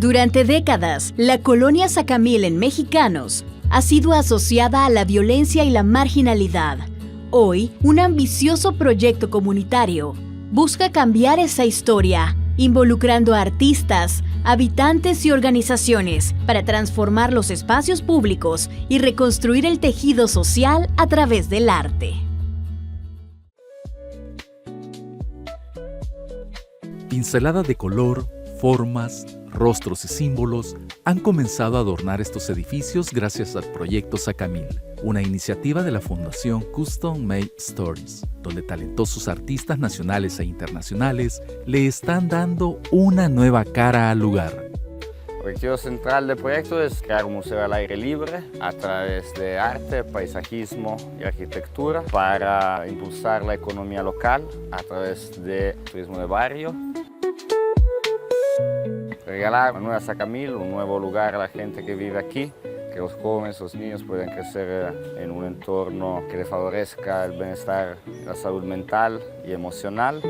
Durante décadas, la colonia Sacamil en Mexicanos ha sido asociada a la violencia y la marginalidad. Hoy, un ambicioso proyecto comunitario busca cambiar esa historia, involucrando a artistas, habitantes y organizaciones para transformar los espacios públicos y reconstruir el tejido social a través del arte. Pinceladas de color, formas, rostros y símbolos han comenzado a adornar estos edificios gracias al proyecto Sacamil, una iniciativa de la Fundación Custom Made Stories, donde talentosos artistas nacionales e internacionales le están dando una nueva cara al lugar. El objetivo central del proyecto es crear un museo al aire libre a través de arte, paisajismo y arquitectura para impulsar la economía local a través de turismo de barrio. Regalar una nueva Sacamil, un nuevo lugar a la gente que vive aquí, que los jóvenes, los niños puedan crecer en un entorno que les favorezca el bienestar, la salud mental y emocional.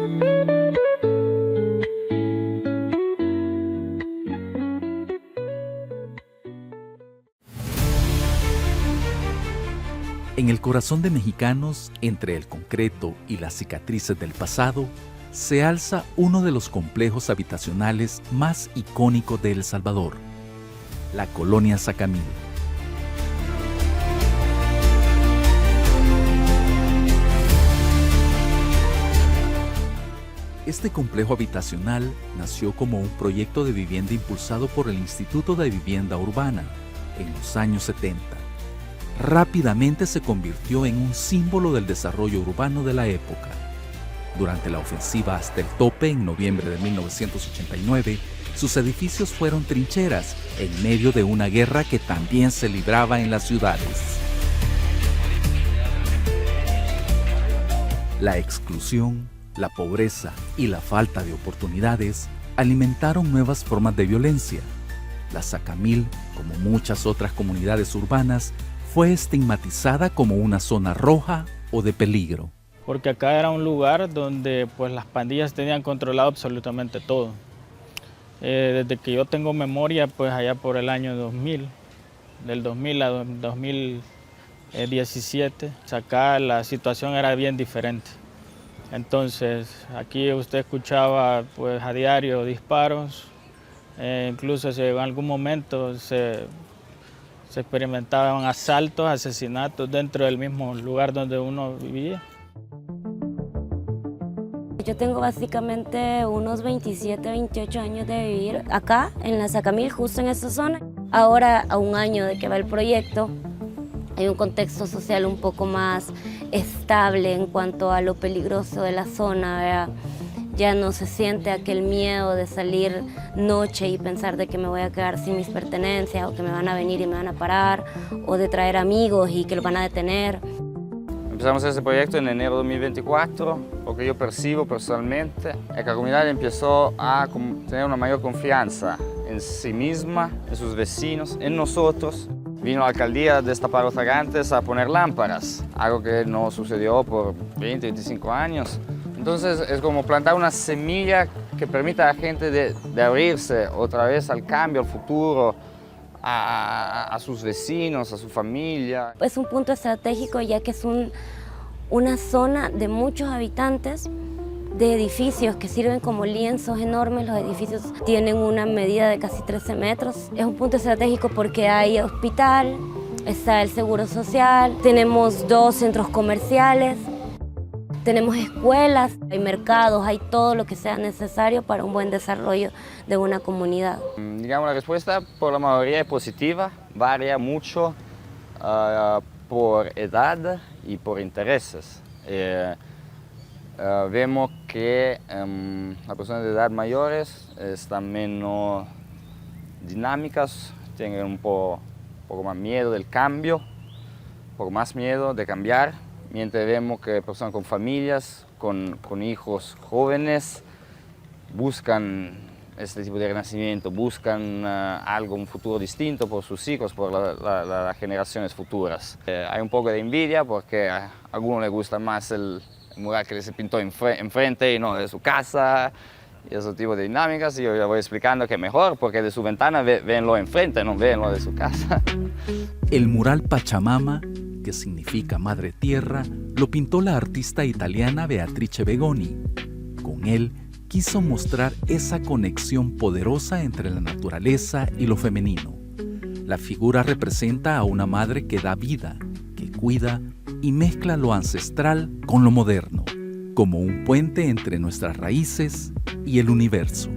En el corazón de Mexicanos, entre el concreto y las cicatrices del pasado, se alza uno de los complejos habitacionales más icónicos de El Salvador, la colonia Sacamil. Este complejo habitacional nació como un proyecto de vivienda impulsado por el Instituto de Vivienda Urbana en los años 70. Rápidamente se convirtió en un símbolo del desarrollo urbano de la época. Durante la ofensiva Hasta el Tope en noviembre de 1989, sus edificios fueron trincheras en medio de una guerra que también se libraba en las ciudades. La exclusión, la pobreza y la falta de oportunidades alimentaron nuevas formas de violencia. La Sacamil, como muchas otras comunidades urbanas, fue estigmatizada como una zona roja o de peligro. Porque acá era un lugar donde pues, las pandillas tenían controlado absolutamente todo. Desde que yo tengo memoria, pues allá por el año 2000, del 2000 a 2017, acá la situación era bien diferente. Entonces, aquí usted escuchaba pues, a diario disparos, incluso en algún momento se experimentaban asaltos, asesinatos dentro del mismo lugar donde uno vivía. Yo tengo básicamente unos 27, 28 años de vivir acá, en la Sacamil, justo en esta zona. Ahora, a un año de que va el proyecto, hay un contexto social un poco más estable en cuanto a lo peligroso de la zona, ¿verdad? Ya no se siente aquel miedo de salir noche y pensar de que me voy a quedar sin mis pertenencias o que me van a venir y me van a parar, o de traer amigos y que los van a detener. Empezamos este proyecto en enero de 2024. Lo que yo percibo personalmente es que la comunidad empezó a tener una mayor confianza en sí misma, en sus vecinos, en nosotros. Vino la alcaldía a destapar los tragantes, a poner lámparas, algo que no sucedió por 20, 25 años. Entonces es como plantar una semilla que permita a la gente de abrirse otra vez al cambio, al futuro, a sus vecinos, a su familia. Es un punto estratégico ya que es una zona de muchos habitantes, de edificios que sirven como lienzos enormes. Los edificios tienen una medida de casi 13 metros. Es un punto estratégico porque hay hospital, está el seguro social, tenemos 2 centros comerciales, tenemos escuelas, hay mercados, hay todo lo que sea necesario para un buen desarrollo de una comunidad. Digamos, la respuesta por la mayoría es positiva, varía mucho por edad y por intereses. Vemos que las personas de edad mayores están menos dinámicas, tienen un poco más miedo del cambio, un poco más miedo de cambiar, mientras vemos que personas con familias, con hijos jóvenes, buscan este tipo de renacimiento, buscan algo, un futuro distinto por sus hijos, por las generaciones futuras. Hay un poco de envidia porque a algunos les gusta más el mural que se pintó enfrente y no de su casa, y ese tipo de dinámicas, y yo le voy explicando que mejor, porque de su ventana venlo enfrente, no ven lo de su casa. El mural Pachamama, que significa Madre Tierra, lo pintó la artista italiana Beatrice Begoni. Con él quiso mostrar esa conexión poderosa entre la naturaleza y lo femenino. La figura representa a una madre que da vida, que cuida y mezcla lo ancestral con lo moderno, como un puente entre nuestras raíces y el universo.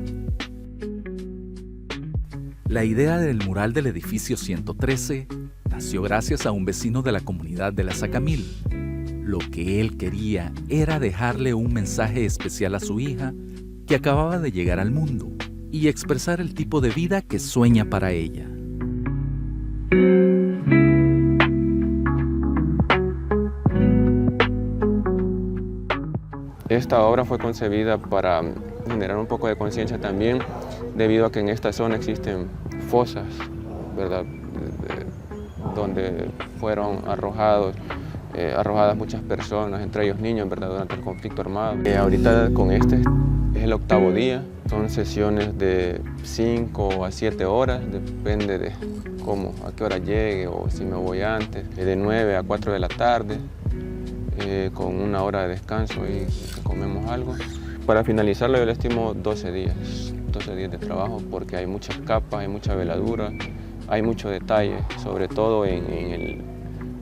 La idea del mural del edificio 113 nació gracias a un vecino de la comunidad de la Sacamil. Lo que él quería era dejarle un mensaje especial a su hija que acababa de llegar al mundo y expresar el tipo de vida que sueña para ella. Esta obra fue concebida para generar un poco de conciencia también, debido a que en esta zona existen fosas, ¿verdad? Donde fueron arrojadas muchas personas, entre ellos niños, ¿verdad? Durante el conflicto armado. Ahorita con este es el 8º día, son sesiones de 5 a 7 horas, depende de a qué hora llegue o si me voy antes, de 9 a 4 de la tarde, con 1 hora de descanso y que comemos algo. Para finalizarlo yo le estimo 12 días de trabajo, porque hay muchas capas, hay mucha veladura, hay mucho detalle, sobre todo en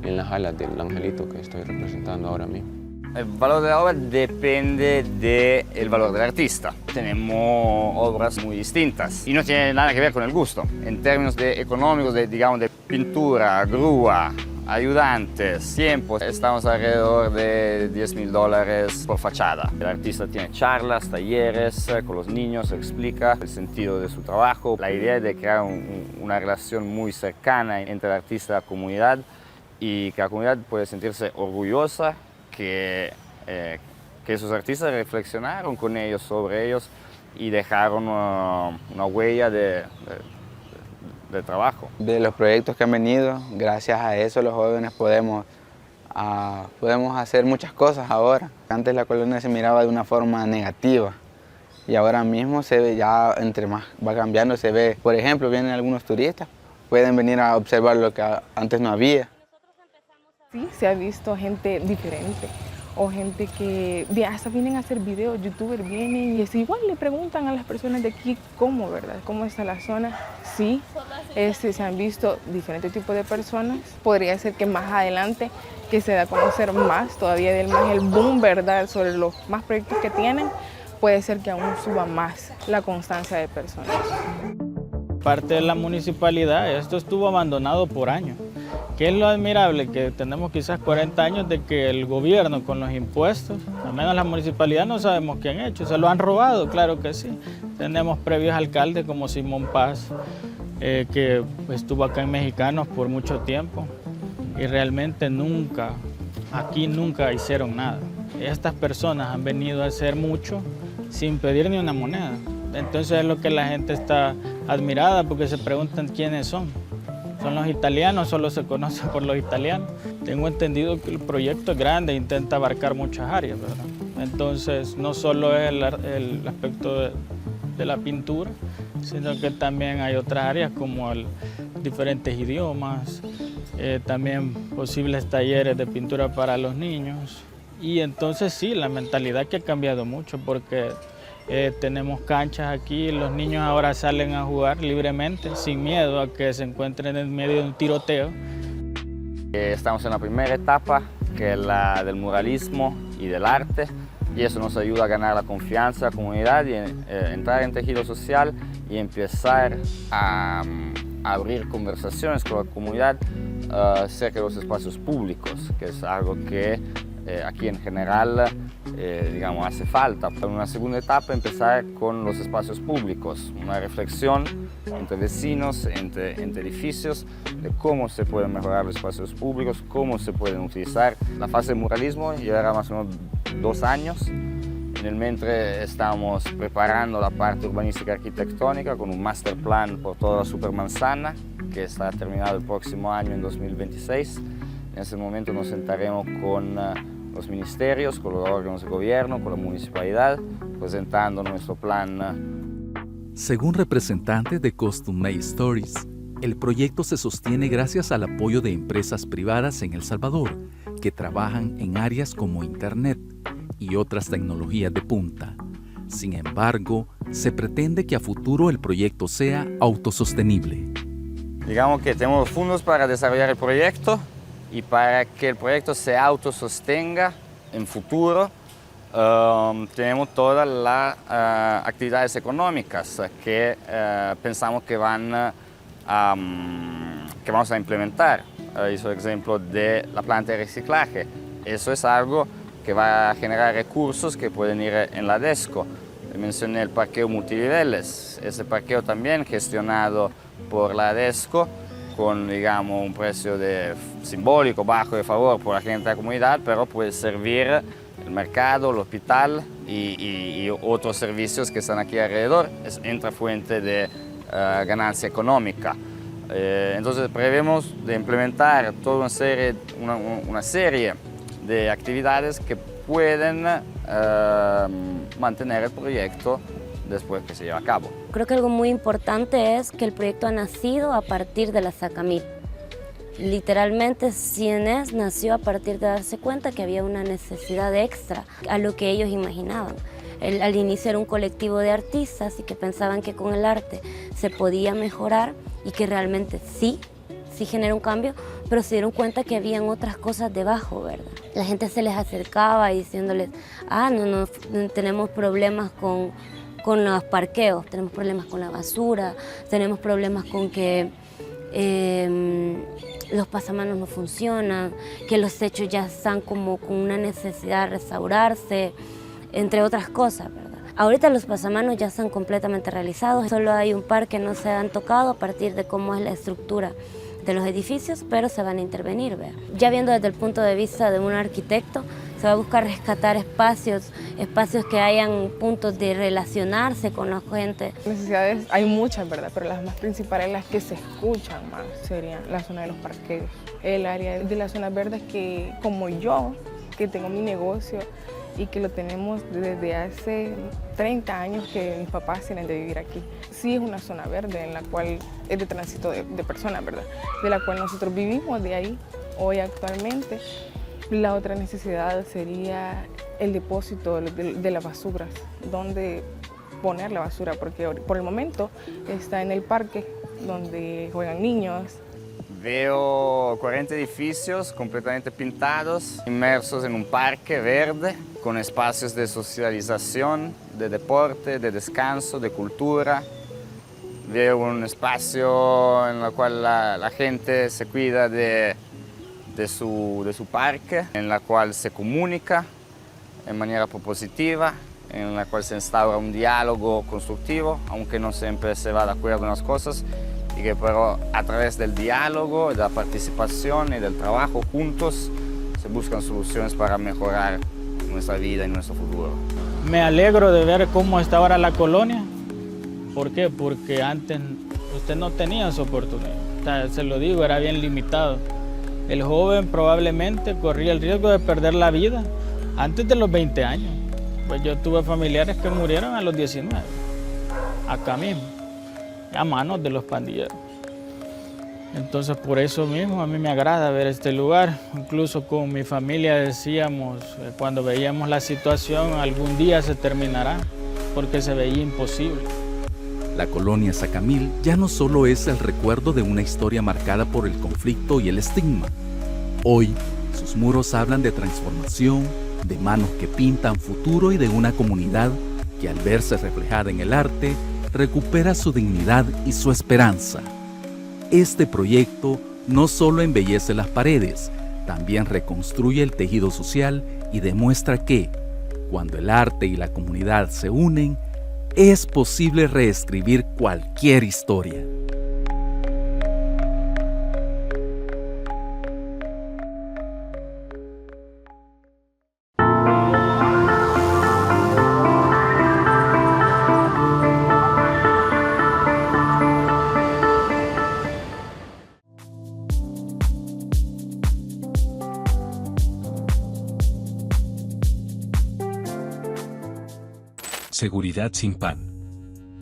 las alas del angelito que estoy representando ahora mismo. El valor de la obra depende del valor del artista. Tenemos obras muy distintas y no tiene nada que ver con el gusto. En términos económicos, digamos, de pintura, grúa, ayudantes, tiempo, estamos alrededor de $10.000 por fachada. El artista tiene charlas, talleres con los niños, explica el sentido de su trabajo. La idea es de crear una relación muy cercana entre el artista y la comunidad, y que la comunidad puede sentirse orgullosa que esos artistas reflexionaron con ellos sobre ellos y dejaron una huella de trabajo. De los proyectos que han venido, gracias a eso los jóvenes podemos hacer muchas cosas ahora. Antes la colonia se miraba de una forma negativa y ahora mismo se ve, ya entre más va cambiando, se ve, por ejemplo, vienen algunos turistas, pueden venir a observar lo que antes no había. Sí, se ha visto gente diferente o gente que hasta vienen a hacer videos, youtubers vienen y igual le preguntan a las personas de aquí cómo, ¿verdad? ¿Cómo está la zona? Sí, se han visto diferentes tipos de personas. Podría ser que más adelante que se da a conocer más, todavía del más el boom, ¿verdad? Sobre los más proyectos que tienen, puede ser que aún suba más la constancia de personas. Parte de la municipalidad, esto estuvo abandonado por años. ¿Qué es lo admirable? Que tenemos quizás 40 años de que el gobierno con los impuestos, al menos la municipalidad no sabemos qué han hecho, se lo han robado, claro que sí. Tenemos previos alcaldes como Simón Paz, que estuvo acá en Mexicanos por mucho tiempo y realmente aquí nunca hicieron nada. Estas personas han venido a hacer mucho sin pedir ni una moneda. Entonces es lo que la gente está admirada, porque se preguntan quiénes son. ¿Son los italianos? ¿Solo se conoce por los italianos? Tengo entendido que el proyecto es grande e intenta abarcar muchas áreas, ¿verdad? Entonces no solo es el aspecto de la pintura, sino que también hay otras áreas como diferentes idiomas, también posibles talleres de pintura para los niños. Y entonces sí, la mentalidad que ha cambiado mucho, porque tenemos canchas aquí, los niños ahora salen a jugar libremente, sin miedo a que se encuentren en medio de un tiroteo. Estamos en la primera etapa, que es la del muralismo y del arte, y eso nos ayuda a ganar la confianza de la comunidad y entrar en tejido social y empezar a abrir conversaciones con la comunidad acerca de los espacios públicos, que es algo que aquí en general digamos, hace falta. En una segunda etapa empezar con los espacios públicos, una reflexión entre vecinos, entre edificios, de cómo se pueden mejorar los espacios públicos, cómo se pueden utilizar. La fase de muralismo llevará más o menos 2 años. En el Mentre estamos preparando la parte urbanística arquitectónica con un master plan por toda la Supermanzana, que estará terminado el próximo año, en 2026. En ese momento nos sentaremos con los ministerios, con los órganos de gobierno, con la municipalidad, presentando nuestro plan. Según representantes de Custom Made Stories, el proyecto se sostiene gracias al apoyo de empresas privadas en El Salvador que trabajan en áreas como Internet y otras tecnologías de punta. Sin embargo, se pretende que a futuro el proyecto sea autosostenible. Digamos que tenemos fondos para desarrollar el proyecto y para que el proyecto se autosostenga en futuro, tenemos todas las actividades económicas que pensamos que vamos a implementar. Hizo el ejemplo de la planta de reciclaje. Eso es algo que va a generar recursos que pueden ir en la DESCO. Mencioné el parqueo multiniveles. Ese parqueo también gestionado por la DESCO con, digamos, un precio simbólico, bajo, de favor por la gente de la comunidad, pero puede servir el mercado, el hospital y otros servicios que están aquí alrededor. Es otra fuente de ganancia económica. Entonces prevemos de implementar toda una serie de actividades que pueden mantener el proyecto después que se lleve a cabo. Creo que algo muy importante es que el proyecto ha nacido a partir de la Sacamil. Literalmente CNES nació a partir de darse cuenta que había una necesidad extra a lo que ellos imaginaban. Al inicio era un colectivo de artistas y que pensaban que con el arte se podía mejorar y que realmente sí generó un cambio, pero se dieron cuenta que habían otras cosas debajo, ¿verdad? La gente se les acercaba diciéndoles, no tenemos problemas con los parqueos, tenemos problemas con la basura, tenemos problemas con que los pasamanos no funcionan, que los techos ya están como con una necesidad de restaurarse, entre otras cosas, ¿verdad? Ahorita los pasamanos ya están completamente realizados, solo hay un par que no se han tocado a partir de cómo es la estructura de los edificios, pero se van a intervenir, ¿verdad? Ya viendo desde el punto de vista de un arquitecto, se va a buscar rescatar espacios que hayan puntos de relacionarse con la gente. Necesidades hay muchas, ¿verdad? Pero las más principales, las que se escuchan más, serían la zona de los parqueos, el área de las zonas verdes que, como yo, que tengo mi negocio y que lo tenemos desde hace 30 años que mis papás tienen de vivir aquí. Sí es una zona verde en la cual es de tránsito de personas, ¿verdad? De la cual nosotros vivimos de ahí hoy actualmente. La otra necesidad sería el depósito de las basuras, dónde poner la basura, porque por el momento está en el parque donde juegan niños. Veo 40 edificios completamente pintados, inmersos en un parque verde, con espacios de socialización, de deporte, de descanso, de cultura. Veo un espacio en el cual la gente se cuida de su parque, en la cual se comunica en manera propositiva, en la cual se instaura un diálogo constructivo, aunque no siempre se va de acuerdo en las cosas, y que pero a través del diálogo, de la participación y del trabajo juntos se buscan soluciones para mejorar nuestra vida y nuestro futuro. Me alegro de ver cómo está ahora la colonia. ¿Por qué? Porque antes usted no tenía esa oportunidad. O sea, se lo digo, era bien limitado. El joven probablemente corría el riesgo de perder la vida antes de los 20 años. Pues yo tuve familiares que murieron a los 19, acá mismo, a manos de los pandilleros. Entonces por eso mismo a mí me agrada ver este lugar. Incluso con mi familia decíamos, cuando veíamos la situación, algún día se terminará, porque se veía imposible. La colonia Sacamil ya no solo es el recuerdo de una historia marcada por el conflicto y el estigma. Hoy, sus muros hablan de transformación, de manos que pintan futuro y de una comunidad que al verse reflejada en el arte, recupera su dignidad y su esperanza. Este proyecto no solo embellece las paredes, también reconstruye el tejido social y demuestra que, cuando el arte y la comunidad se unen, es posible reescribir cualquier historia. seguridad sin pan.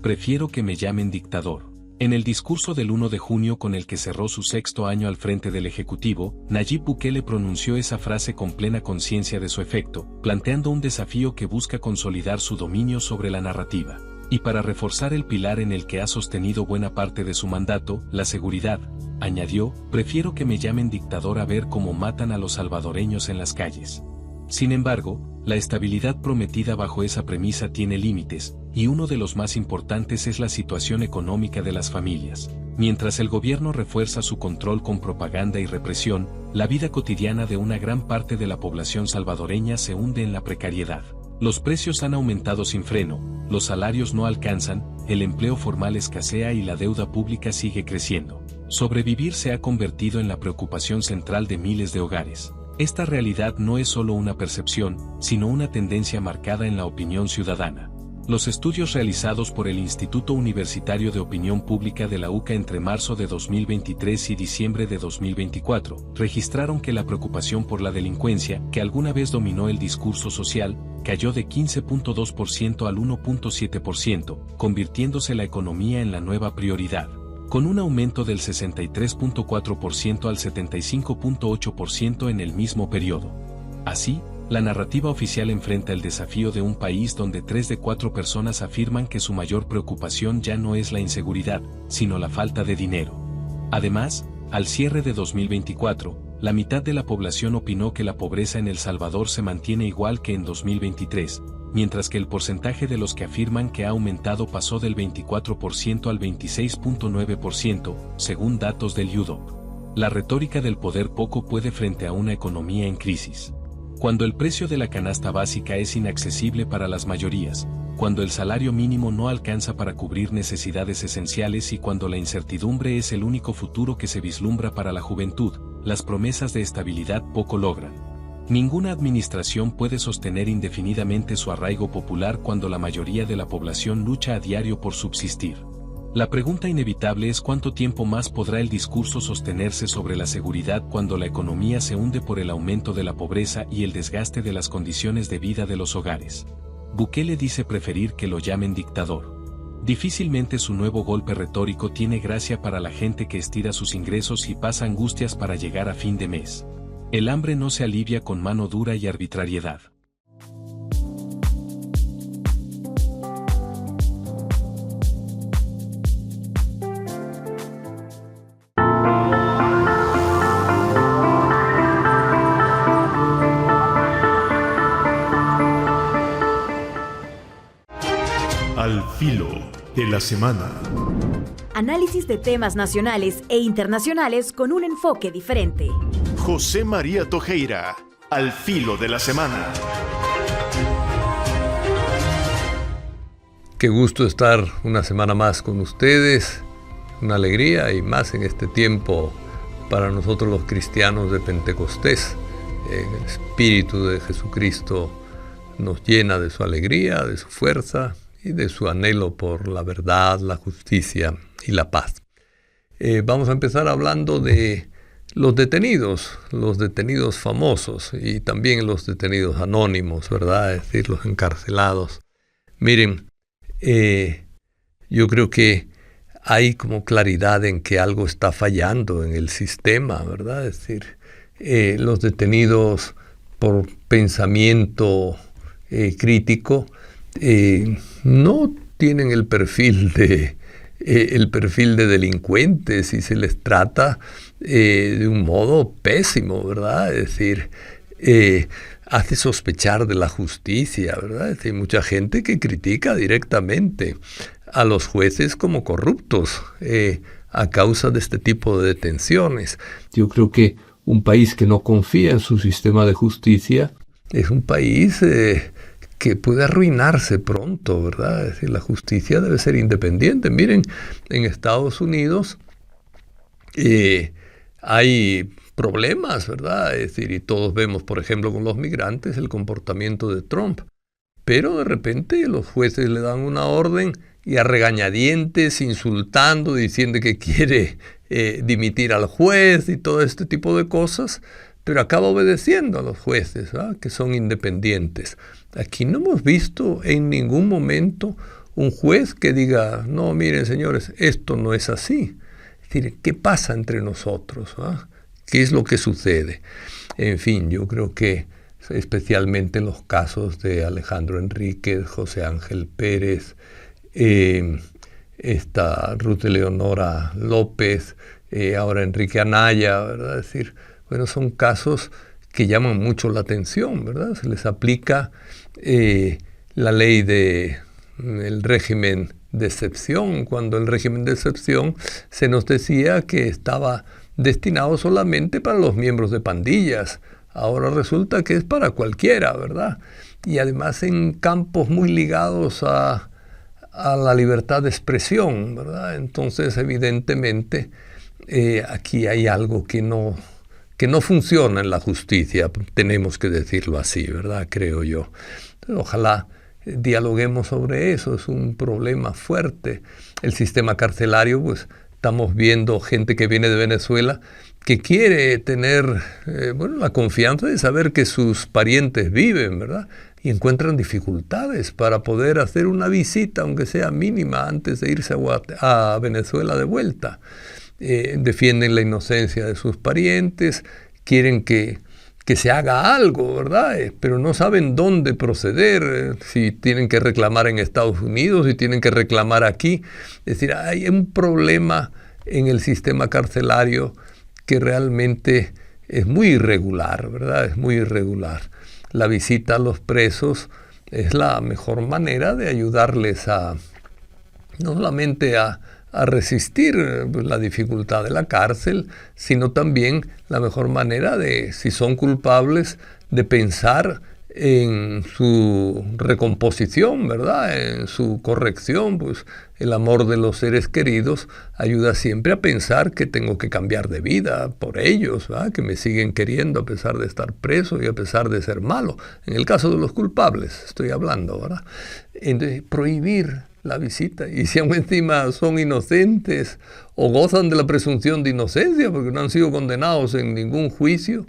Prefiero que me llamen dictador. En el discurso del 1 de junio con el que cerró su 6º año al frente del Ejecutivo, Nayib Bukele pronunció esa frase con plena conciencia de su efecto, planteando un desafío que busca consolidar su dominio sobre la narrativa. Y para reforzar el pilar en el que ha sostenido buena parte de su mandato, la seguridad, añadió, prefiero que me llamen dictador a ver cómo matan a los salvadoreños en las calles. Sin embargo, la estabilidad prometida bajo esa premisa tiene límites, y uno de los más importantes es la situación económica de las familias. Mientras el gobierno refuerza su control con propaganda y represión, la vida cotidiana de una gran parte de la población salvadoreña se hunde en la precariedad. Los precios han aumentado sin freno, los salarios no alcanzan, el empleo formal escasea y la deuda pública sigue creciendo. Sobrevivir se ha convertido en la preocupación central de miles de hogares. Esta realidad no es solo una percepción, sino una tendencia marcada en la opinión ciudadana. Los estudios realizados por el Instituto Universitario de Opinión Pública de la UCA entre marzo de 2023 y diciembre de 2024 registraron que la preocupación por la delincuencia, que alguna vez dominó el discurso social, cayó de 15.2% al 1.7%, convirtiéndose la economía en la nueva prioridad, con un aumento del 63.4% al 75.8% en el mismo periodo. Así, la narrativa oficial enfrenta el desafío de un país donde 3 de 4 personas afirman que su mayor preocupación ya no es la inseguridad, sino la falta de dinero. Además, al cierre de 2024, la mitad de la población opinó que la pobreza en El Salvador se mantiene igual que en 2023, mientras que el porcentaje de los que afirman que ha aumentado pasó del 24% al 26.9%, según datos del UDOP. La retórica del poder poco puede frente a una economía en crisis. Cuando el precio de la canasta básica es inaccesible para las mayorías, cuando el salario mínimo no alcanza para cubrir necesidades esenciales y cuando la incertidumbre es el único futuro que se vislumbra para la juventud, las promesas de estabilidad poco logran. Ninguna administración puede sostener indefinidamente su arraigo popular cuando la mayoría de la población lucha a diario por subsistir. La pregunta inevitable es cuánto tiempo más podrá el discurso sostenerse sobre la seguridad cuando la economía se hunde por el aumento de la pobreza y el desgaste de las condiciones de vida de los hogares. Bukele dice preferir que lo llamen dictador. Difícilmente su nuevo golpe retórico tiene gracia para la gente que estira sus ingresos y pasa angustias para llegar a fin de mes. El hambre no se alivia con mano dura y arbitrariedad. Al filo de la semana. Análisis de temas nacionales e internacionales con un enfoque diferente. José María Tojeira, al filo de la semana. Qué gusto estar una semana más con ustedes, una alegría y más en este tiempo para nosotros los cristianos de Pentecostés. El Espíritu de Jesucristo nos llena de su alegría, de su fuerza y de su anhelo por la verdad, la justicia y la paz. Vamos a empezar hablando de los detenidos famosos y también los detenidos anónimos, ¿verdad? Es decir, los encarcelados. Miren, yo creo que hay como claridad en que algo está fallando en el sistema, ¿verdad? Es decir, los detenidos por pensamiento crítico no tienen el perfil de delincuentes y se les trata de un modo pésimo, ¿verdad? Es decir, hace sospechar de la justicia, ¿verdad? Es decir, hay mucha gente que critica directamente a los jueces como corruptos a causa de este tipo de detenciones. Yo creo que un país que no confía en su sistema de justicia es un país que puede arruinarse pronto, ¿verdad? Es decir, la justicia debe ser independiente. Miren, en Estados Unidos hay problemas, ¿verdad? Es decir, y todos vemos, por ejemplo, con los migrantes, el comportamiento de Trump. Pero de repente los jueces le dan una orden y a regañadientes, insultando, diciendo que quiere dimitir al juez y todo este tipo de cosas, pero acaba obedeciendo a los jueces, ¿verdad?, que son independientes. Aquí no hemos visto en ningún momento un juez que diga, no, miren señores, esto no es así. Es decir, ¿qué pasa entre nosotros? ¿Qué es lo que sucede? En fin, yo creo que especialmente los casos de Alejandro Enríquez, José Ángel Pérez, Ruth Eleonora López, ahora Enrique Anaya, ¿verdad? Es decir, bueno, son casos que llaman mucho la atención, ¿verdad? Se les aplica la ley del régimen de excepción, cuando el régimen de excepción se nos decía que estaba destinado solamente para los miembros de pandillas. Ahora resulta que es para cualquiera, ¿verdad? Y además en campos muy ligados a la libertad de expresión, ¿verdad? Entonces, evidentemente, aquí hay algo que no funciona en la justicia, tenemos que decirlo así, ¿verdad? Creo yo. Entonces, ojalá dialoguemos sobre eso, es un problema fuerte. El sistema carcelario, pues estamos viendo gente que viene de Venezuela que quiere tener la confianza de saber que sus parientes viven, ¿verdad? Y encuentran dificultades para poder hacer una visita, aunque sea mínima, antes de irse a Venezuela de vuelta. Defienden la inocencia de sus parientes, quieren que se haga algo, ¿verdad? Pero no saben dónde proceder, si tienen que reclamar en Estados Unidos, si tienen que reclamar aquí. Es decir, hay un problema en el sistema carcelario que realmente es muy irregular, ¿verdad? Es muy irregular. La visita a los presos es la mejor manera de ayudarles no solamente a resistir la dificultad de la cárcel, sino también la mejor manera de, si son culpables, de pensar en su recomposición, ¿verdad?, en su corrección. Pues el amor de los seres queridos ayuda siempre a pensar que tengo que cambiar de vida por ellos, ¿verdad?, que me siguen queriendo a pesar de estar preso y a pesar de ser malo. En el caso de los culpables estoy hablando, ¿verdad? Entonces, prohibir la visita, y si aún encima son inocentes o gozan de la presunción de inocencia porque no han sido condenados en ningún juicio,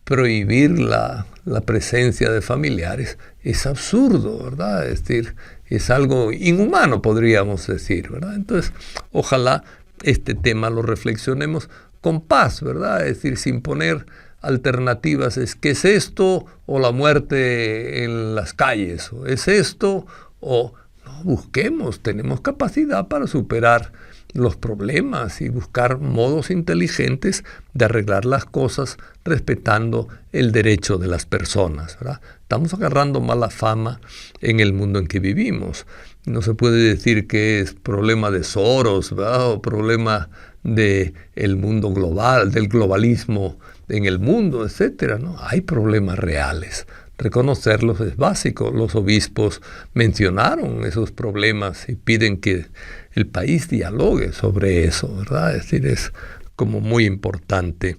prohibir la presencia de familiares es absurdo, ¿verdad? Es decir, es algo inhumano, podríamos decir, ¿verdad? Entonces, ojalá este tema lo reflexionemos con paz, ¿verdad? Es decir, sin poner alternativas, ¿qué es esto o la muerte en las calles? ¿O es esto o...? No, busquemos, tenemos capacidad para superar los problemas y buscar modos inteligentes de arreglar las cosas respetando el derecho de las personas, ¿verdad? Estamos agarrando mala fama en el mundo en que vivimos. No se puede decir que es problema de Soros, ¿verdad?, o problema del mundo global, del globalismo en el mundo, etcétera. No, hay problemas reales. Reconocerlos es básico. Los obispos mencionaron esos problemas y piden que el país dialogue sobre eso, ¿verdad? Es decir, es como muy importante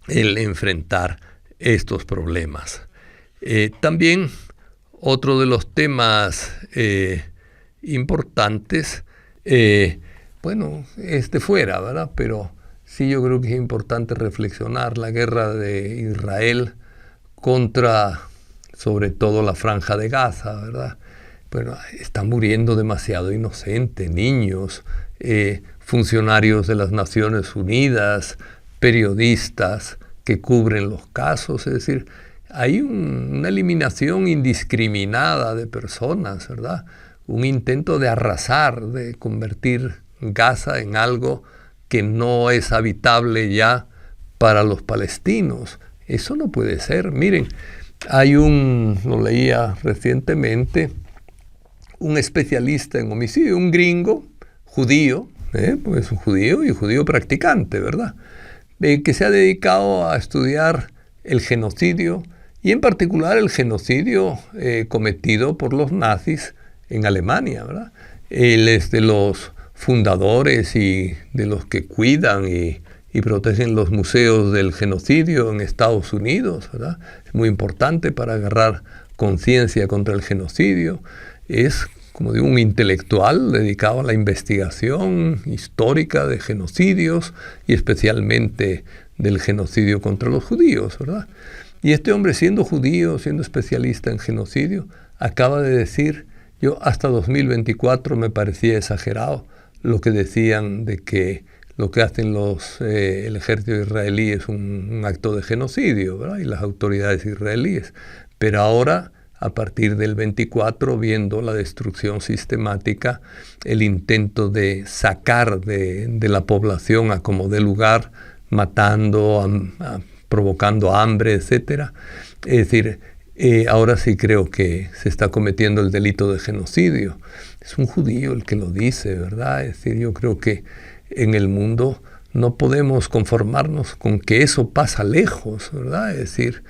el enfrentar estos problemas. También otro de los temas importantes, es de fuera, ¿verdad? Pero sí, yo creo que es importante reflexionar la guerra de Israel contra, sobre todo, la Franja de Gaza, ¿verdad? Bueno, están muriendo demasiado inocentes, niños, funcionarios de las Naciones Unidas, periodistas que cubren los casos. Es decir, hay una eliminación indiscriminada de personas, ¿verdad? Un intento de arrasar, de convertir Gaza en algo que no es habitable ya para los palestinos. Eso no puede ser. Miren, lo leía recientemente, un especialista en homicidio, un gringo, judío, pues un judío y judío practicante, ¿verdad?, que se ha dedicado a estudiar el genocidio y en particular el genocidio cometido por los nazis en Alemania, ¿verdad? Él es de los fundadores y de los que cuidan y protegen los museos del genocidio en Estados Unidos, ¿verdad? Es muy importante para agarrar conciencia contra el genocidio. Es, como digo, un intelectual dedicado a la investigación histórica de genocidios y especialmente del genocidio contra los judíos, ¿verdad? Y este hombre, siendo judío, siendo especialista en genocidio, acaba de decir, yo hasta 2024 me parecía exagerado lo que decían de que lo que hacen el ejército israelí es un acto de genocidio, ¿verdad? Y las autoridades israelíes. Pero ahora, a partir del 24, viendo la destrucción sistemática, el intento de sacar de la población a como dé lugar, matando, provocando hambre, etc. Es decir, ahora sí creo que se está cometiendo el delito de genocidio. Es un judío el que lo dice, ¿verdad? Es decir, yo creo que en el mundo no podemos conformarnos con que eso pasa lejos, ¿verdad? Es decir,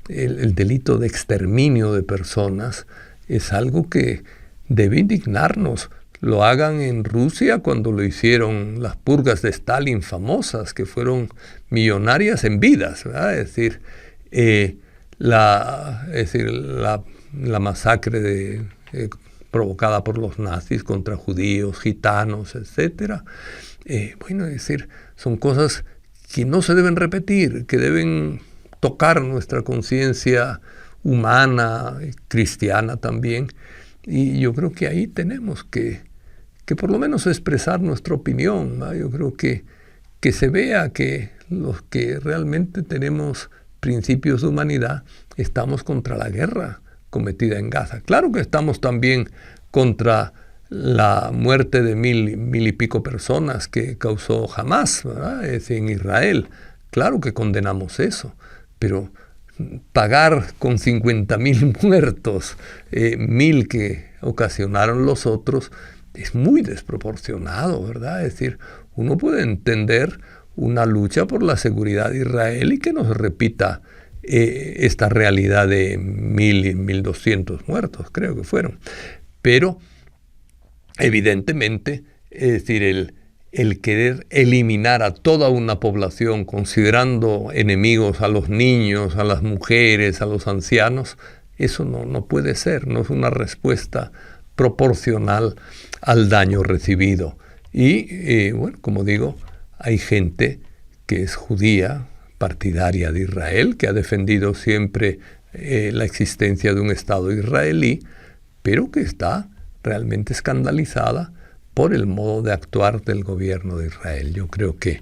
el delito de exterminio de personas es algo que debe indignarnos. Lo hagan en Rusia cuando lo hicieron las purgas de Stalin famosas, que fueron millonarias en vidas, ¿verdad? Es decir, la masacre provocada por los nazis contra judíos, gitanos, etc. Bueno, es decir, son cosas que no se deben repetir, que deben tocar nuestra conciencia humana, cristiana también. Y yo creo que ahí tenemos que por lo menos expresar nuestra opinión, ¿no? Yo creo que se vea que los que realmente tenemos principios de humanidad estamos contra la guerra cometida en Gaza. Claro que estamos también contra la muerte de mil y pico personas que causó Hamás, ¿verdad? En Israel. Claro que condenamos eso, pero pagar con 50.000 muertos, 1.000 que ocasionaron los otros, es muy desproporcionado, ¿verdad? Es decir, uno puede entender una lucha por la seguridad de Israel y que no se repita esta realidad de 1.000 y 1.200 muertos, creo que fueron. Pero, evidentemente, es decir, el querer eliminar a toda una población considerando enemigos a los niños, a las mujeres, a los ancianos, eso no puede ser, no es una respuesta proporcional al daño recibido. Y, bueno, como digo, hay gente que es judía, partidaria de Israel, que ha defendido siempre la existencia de un Estado israelí, pero que está realmente escandalizada por el modo de actuar del gobierno de Israel. Yo creo que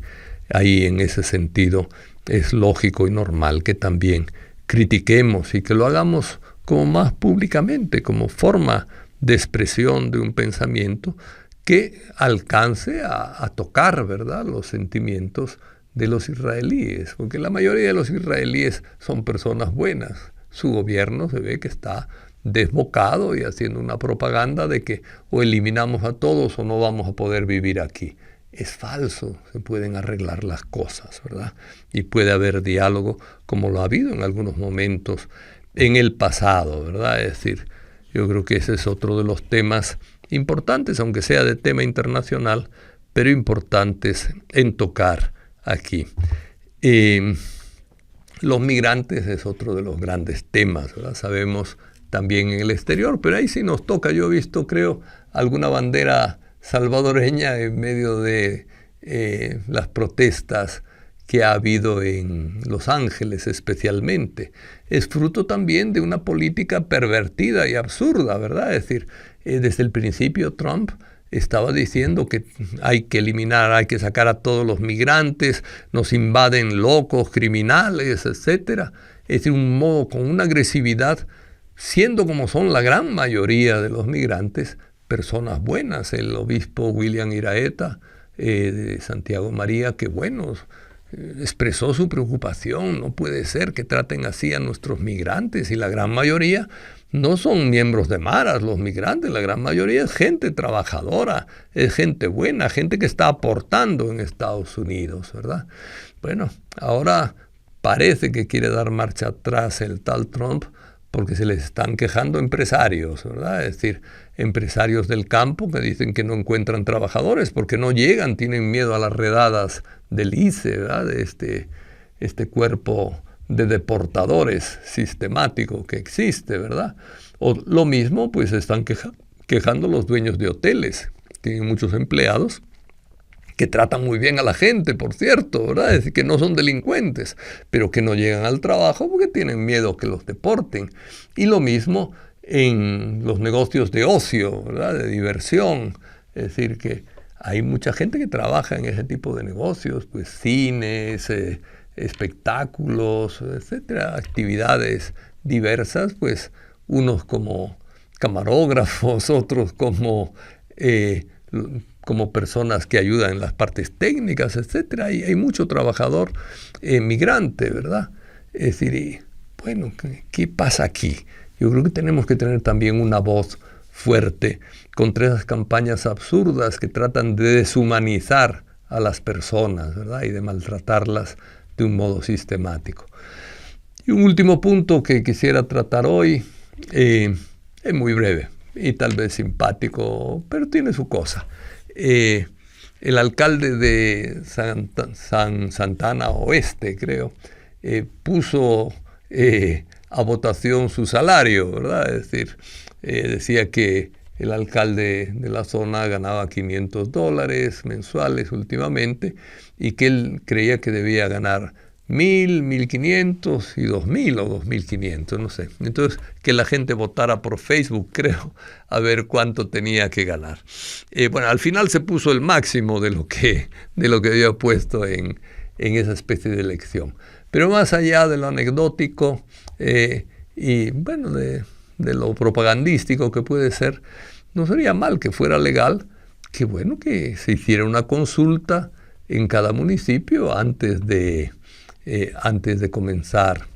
ahí, en ese sentido, es lógico y normal que también critiquemos y que lo hagamos como más públicamente, como forma de expresión de un pensamiento que alcance a tocar, ¿verdad?, los sentimientos de los israelíes, porque la mayoría de los israelíes son personas buenas. Su gobierno se ve que está desbocado y haciendo una propaganda de que o eliminamos a todos o no vamos a poder vivir aquí. Es falso, se pueden arreglar las cosas, ¿verdad? Y puede haber diálogo como lo ha habido en algunos momentos en el pasado, ¿verdad? Es decir, yo creo que ese es otro de los temas importantes, aunque sea de tema internacional, pero importantes en tocar aquí. Los migrantes es otro de los grandes temas, ¿verdad? Sabemos también en el exterior, pero ahí sí nos toca. Yo he visto, creo, alguna bandera salvadoreña en medio de las protestas que ha habido en Los Ángeles especialmente. Es fruto también de una política pervertida y absurda, ¿verdad? Es decir, desde el principio Trump estaba diciendo que hay que eliminar, hay que sacar a todos los migrantes, nos invaden locos, criminales, etc. Es decir, un modo con una agresividad, siendo como son la gran mayoría de los migrantes, personas buenas. El obispo William Iraeta de Santiago María, que bueno, expresó su preocupación. No puede ser que traten así a nuestros migrantes, y la gran mayoría no son miembros de maras los migrantes, la gran mayoría es gente trabajadora, es gente buena, gente que está aportando en Estados Unidos, ¿verdad? Bueno, ahora parece que quiere dar marcha atrás el tal Trump porque se les están quejando empresarios, ¿verdad? Es decir, empresarios del campo que dicen que no encuentran trabajadores porque no llegan, tienen miedo a las redadas del ICE, ¿verdad? De este cuerpo de deportadores sistemático que existe, ¿verdad? O lo mismo, pues están quejando los dueños de hoteles. Tienen muchos empleados que tratan muy bien a la gente, por cierto, ¿verdad? Es decir, que no son delincuentes, pero que no llegan al trabajo porque tienen miedo que los deporten. Y lo mismo en los negocios de ocio, ¿verdad? De diversión. Es decir, que hay mucha gente que trabaja en ese tipo de negocios, pues cines, espectáculos, etcétera, actividades diversas, pues unos como camarógrafos, otros como personas que ayudan en las partes técnicas, etcétera. Y hay mucho trabajador migrante, ¿verdad? Es decir, y, bueno, ¿qué pasa aquí? Yo creo que tenemos que tener también una voz fuerte contra esas campañas absurdas que tratan de deshumanizar a las personas, ¿verdad? Y de maltratarlas de un modo sistemático. Y un último punto que quisiera tratar hoy es muy breve y tal vez simpático, pero tiene su cosa. El alcalde de Santana Oeste, creo, puso a votación su salario, ¿verdad? Es decir, decía que el alcalde de la zona ganaba $500 mensuales últimamente y que él creía que debía ganar 1.000, 1.500 y 2.000 o 2.500, no sé. Entonces, que la gente votara por Facebook, creo, a ver cuánto tenía que ganar. Bueno, al final se puso el máximo de lo que había puesto en esa especie de elección. Pero más allá de lo anecdótico y, bueno, de lo propagandístico que puede ser, no sería mal que fuera legal, que, bueno, que se hiciera una consulta en cada municipio antes de comenzar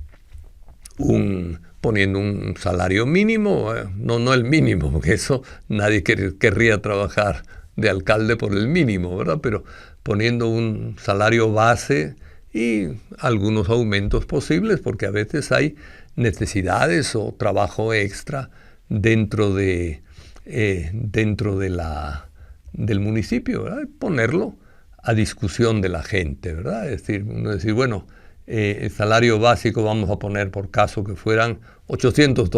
poniendo un salario mínimo, no el mínimo, porque eso nadie querría trabajar de alcalde por el mínimo, ¿verdad? Pero poniendo un salario base y algunos aumentos posibles, porque a veces hay necesidades o trabajo extra dentro del municipio, ¿verdad? Y ponerlo a discusión de la gente, ¿verdad? Es decir, bueno, el salario básico vamos a poner por caso que fueran $800,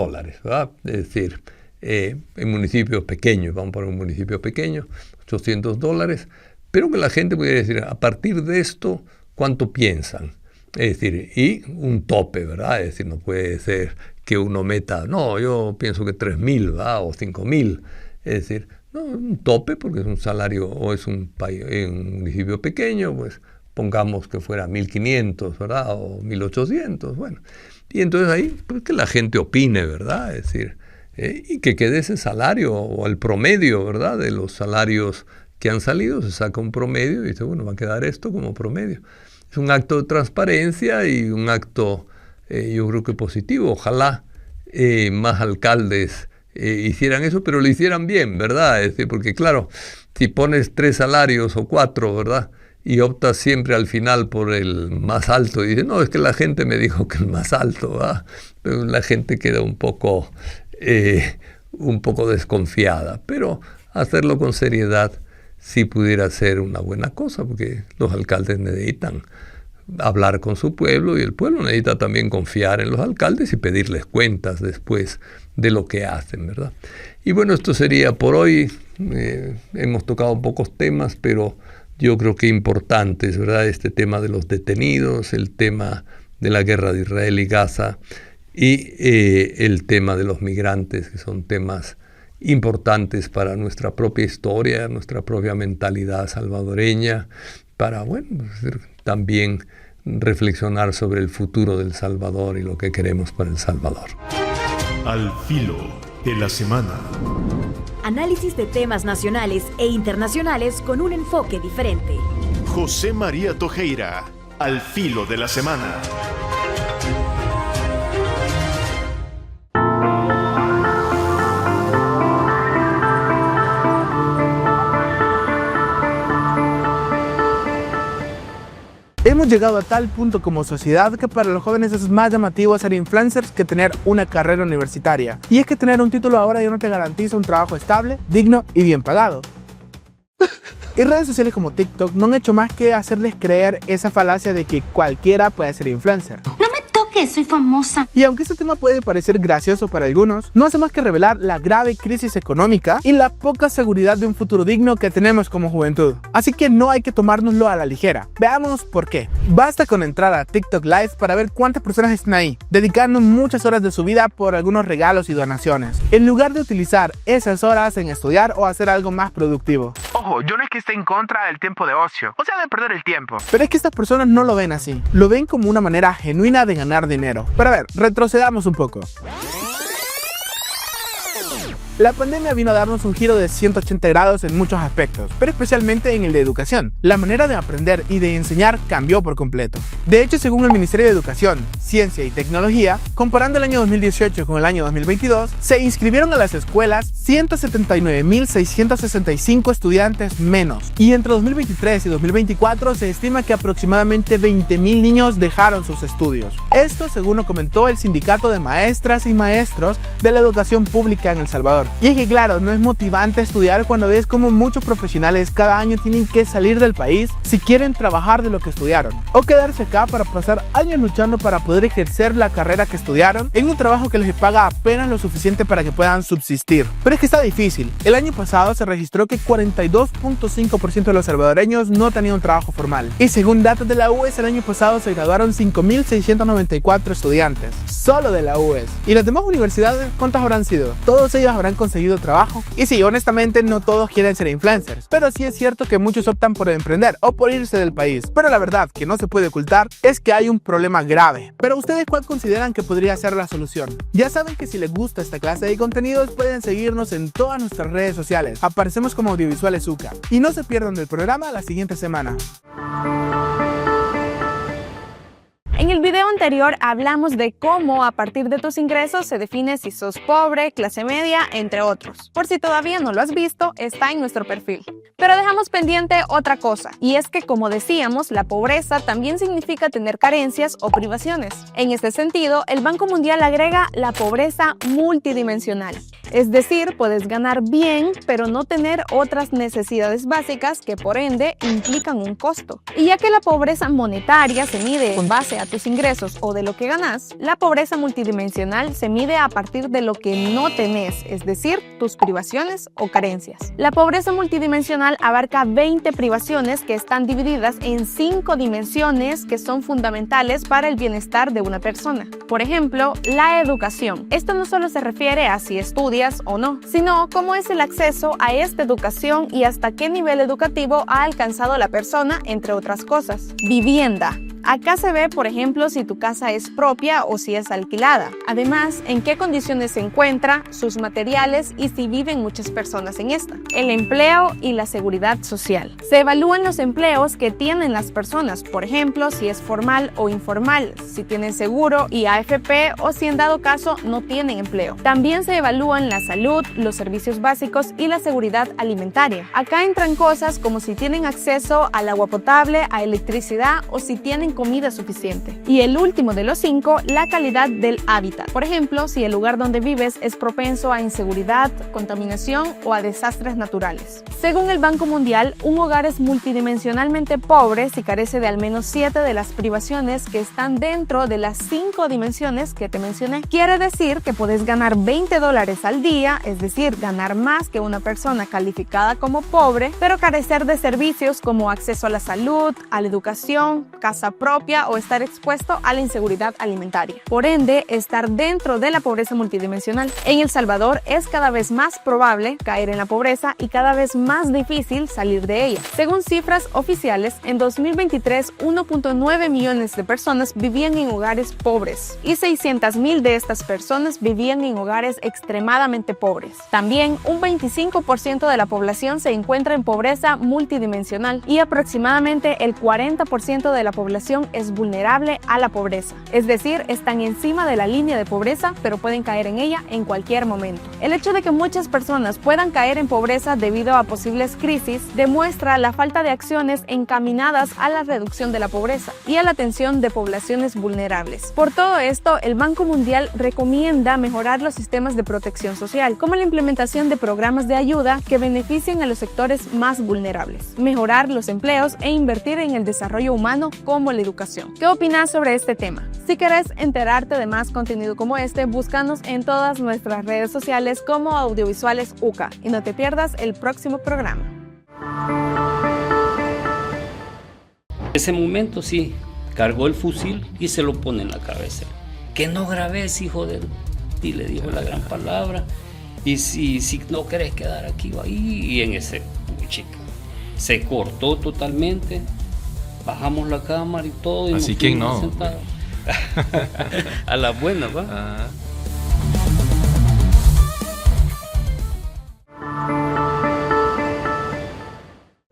¿verdad? Es decir, en municipios pequeños, vamos a poner un municipio pequeño, $800, pero que la gente pudiera decir, a partir de esto, ¿cuánto piensan? Es decir, y un tope, ¿verdad? Es decir, no puede ser que uno meta, no, yo pienso que 3.000, ¿verdad? O 5.000, es decir, no, un tope porque es un salario o es un municipio pequeño, pues pongamos que fuera 1.500, ¿verdad? O 1.800, bueno. Y entonces ahí, pues que la gente opine, ¿verdad? Es decir, y que quede ese salario o el promedio, ¿verdad? De los salarios que han salido, se saca un promedio y dice, bueno, va a quedar esto como promedio. Es un acto de transparencia y un acto, yo creo que positivo. Ojalá más alcaldes hicieran eso, pero lo hicieran bien, ¿verdad? Es decir, porque claro, si pones 3 salarios o 4, ¿verdad? Y optas siempre al final por el más alto y dices, no, es que la gente me dijo que el más alto, ¿verdad? Pero la gente queda un poco desconfiada, pero hacerlo con seriedad sí pudiera ser una buena cosa, porque los alcaldes necesitan hablar con su pueblo y el pueblo necesita también confiar en los alcaldes y pedirles cuentas después de lo que hacen, ¿verdad? Y bueno, esto sería por hoy. Hemos tocado pocos temas, pero yo creo que importantes, ¿verdad? Este tema de los detenidos, el tema de la guerra de Israel y Gaza y el tema de los migrantes, que son temas importantes para nuestra propia historia, nuestra propia mentalidad salvadoreña, para, bueno, también reflexionar sobre el futuro del Salvador y lo que queremos para El Salvador. Al filo de la semana. Análisis de temas nacionales e internacionales con un enfoque diferente. José María Tojeira, al filo de la semana. Hemos llegado a tal punto como sociedad que para los jóvenes es más llamativo ser influencers que tener una carrera universitaria. Y es que tener un título ahora ya no te garantiza un trabajo estable, digno y bien pagado. Y redes sociales como TikTok no han hecho más que hacerles creer esa falacia de que cualquiera puede ser influencer. No me toques que soy famosa. Y aunque este tema puede parecer gracioso para algunos, no hace más que revelar la grave crisis económica y la poca seguridad de un futuro digno que tenemos como juventud. Así que no hay que tomárnoslo a la ligera. Veamos por qué. Basta con entrar a TikTok Live para ver cuántas personas están ahí, dedicando muchas horas de su vida por algunos regalos y donaciones, en lugar de utilizar esas horas en estudiar o hacer algo más productivo. Ojo, yo no es que esté en contra del tiempo de ocio, o sea, de perder el tiempo. Pero es que estas personas no lo ven así. Lo ven como una manera genuina de ganar dinero. Pero a ver, retrocedamos un poco. La pandemia vino a darnos un giro de 180 grados en muchos aspectos, pero especialmente en el de educación. La manera de aprender y de enseñar cambió por completo. De hecho, según el Ministerio de Educación, Ciencia y Tecnología, comparando el año 2018 con el año 2022, se inscribieron a las escuelas 179.665 estudiantes menos. Y entre 2023 y 2024 se estima que aproximadamente 20.000 niños dejaron sus estudios. Esto según lo comentó el Sindicato de Maestras y Maestros de la Educación Pública en El Salvador. Y es que claro, no es motivante estudiar cuando ves como muchos profesionales cada año tienen que salir del país si quieren trabajar de lo que estudiaron, o quedarse acá para pasar años luchando para poder ejercer la carrera que estudiaron en un trabajo que les paga apenas lo suficiente para que puedan subsistir. Pero es que está difícil. El año pasado se registró que 42.5% de los salvadoreños no tenían un trabajo formal. Y según datos de la UES, el año pasado se graduaron 5.694 estudiantes, solo de la UES. ¿Y las demás universidades cuántas habrán sido? Todos ellos habrán conseguido trabajo. Y sí, honestamente no todos quieren ser influencers, pero sí es cierto que muchos optan por emprender o por irse del país. Pero la verdad que no se puede ocultar es que hay un problema grave. Pero ustedes, ¿cuál consideran que podría ser la solución? Ya saben que si les gusta esta clase de contenidos pueden seguirnos en todas nuestras redes sociales. Aparecemos como Audiovisuales UCA. Y no se pierdan del programa la siguiente semana. En el video anterior hablamos de cómo a partir de tus ingresos se define si sos pobre, clase media, entre otros. Por si todavía no lo has visto, está en nuestro perfil. Pero dejamos pendiente otra cosa, y es que como decíamos, la pobreza también significa tener carencias o privaciones. En este sentido, el Banco Mundial agrega la pobreza multidimensional. Es decir, puedes ganar bien, pero no tener otras necesidades básicas que por ende implican un costo. Y ya que la pobreza monetaria se mide con base a tus ingresos o de lo que ganas, la pobreza multidimensional se mide a partir de lo que no tenés, es decir, tus privaciones o carencias. La pobreza multidimensional abarca 20 privaciones que están divididas en 5 dimensiones que son fundamentales para el bienestar de una persona. Por ejemplo, la educación. Esto no solo se refiere a si estudias o no, sino cómo es el acceso a esta educación y hasta qué nivel educativo ha alcanzado la persona, entre otras cosas. Vivienda. Acá se ve, por ejemplo, si tu casa es propia o si es alquilada. Además, en qué condiciones se encuentra, sus materiales y si viven muchas personas en esta. El empleo y la seguridad social. Se evalúan los empleos que tienen las personas, por ejemplo, si es formal o informal, si tienen seguro y AFP o si en dado caso no tienen empleo. También se evalúan la salud, los servicios básicos y la seguridad alimentaria. Acá entran cosas como si tienen acceso al agua potable, a electricidad o si tienen comida suficiente. Y el último de los 5, la calidad del hábitat. Por ejemplo, si el lugar donde vives es propenso a inseguridad, contaminación o a desastres naturales. Según el Banco Mundial, un hogar es multidimensionalmente pobre si carece de al menos 7 de las privaciones que están dentro de las 5 dimensiones que te mencioné. Quiere decir que puedes ganar $20 al día, es decir, ganar más que una persona calificada como pobre, pero carecer de servicios como acceso a la salud, a la educación, casa propia o estar expuesto a la inseguridad alimentaria. Por ende, estar dentro de la pobreza multidimensional. En El Salvador es cada vez más probable caer en la pobreza y cada vez más difícil salir de ella. Según cifras oficiales, en 2023 1.9 millones de personas vivían en hogares pobres y 600.000 de estas personas vivían en hogares extremadamente pobres. También un 25% de la población se encuentra en pobreza multidimensional y aproximadamente el 40% de la población es vulnerable a la pobreza, es decir, están encima de la línea de pobreza, pero pueden caer en ella en cualquier momento. El hecho de que muchas personas puedan caer en pobreza debido a posibles crisis demuestra la falta de acciones encaminadas a la reducción de la pobreza y a la atención de poblaciones vulnerables. Por todo esto, el Banco Mundial recomienda mejorar los sistemas de protección social, como la implementación de programas de ayuda que beneficien a los sectores más vulnerables, mejorar los empleos e invertir en el desarrollo humano como la la educación. ¿Qué opinas sobre este tema? Si querés enterarte de más contenido como este, búscanos en todas nuestras redes sociales como Audiovisuales UCA y no te pierdas el próximo programa. En ese momento sí, cargó el fusil y se lo pone en la cabeza. Que no grabes, hijo de... Y le dijo la gran palabra. Y si no querés quedar aquí, va ahí. Y en ese, chica, se cortó totalmente. Bajamos la cámara y todo. Y así que no. A la buena, va.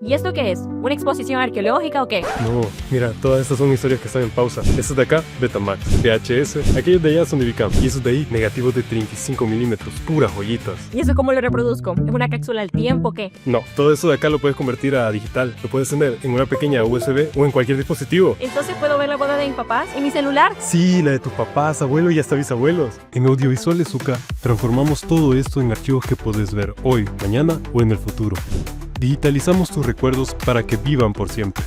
¿Y esto qué es? ¿Una exposición arqueológica o qué? No, mira, todas estas son historias que están en pausa. Estos de acá, Betamax, VHS, aquellos de allá son Divicam y esos de ahí, negativos de 35 milímetros, puras joyitas. ¿Y eso cómo lo reproduzco? ¿Es una cápsula del tiempo o qué? No, todo eso de acá lo puedes convertir a digital. Lo puedes tener en una pequeña USB o en cualquier dispositivo. ¿Entonces puedo ver la boda de mis papás en mi celular? Sí, la de tus papás, abuelos y hasta bisabuelos. En Audiovisuales UCA transformamos todo esto en archivos que puedes ver hoy, mañana o en el futuro. Digitalizamos tus recuerdos para que vivan por siempre.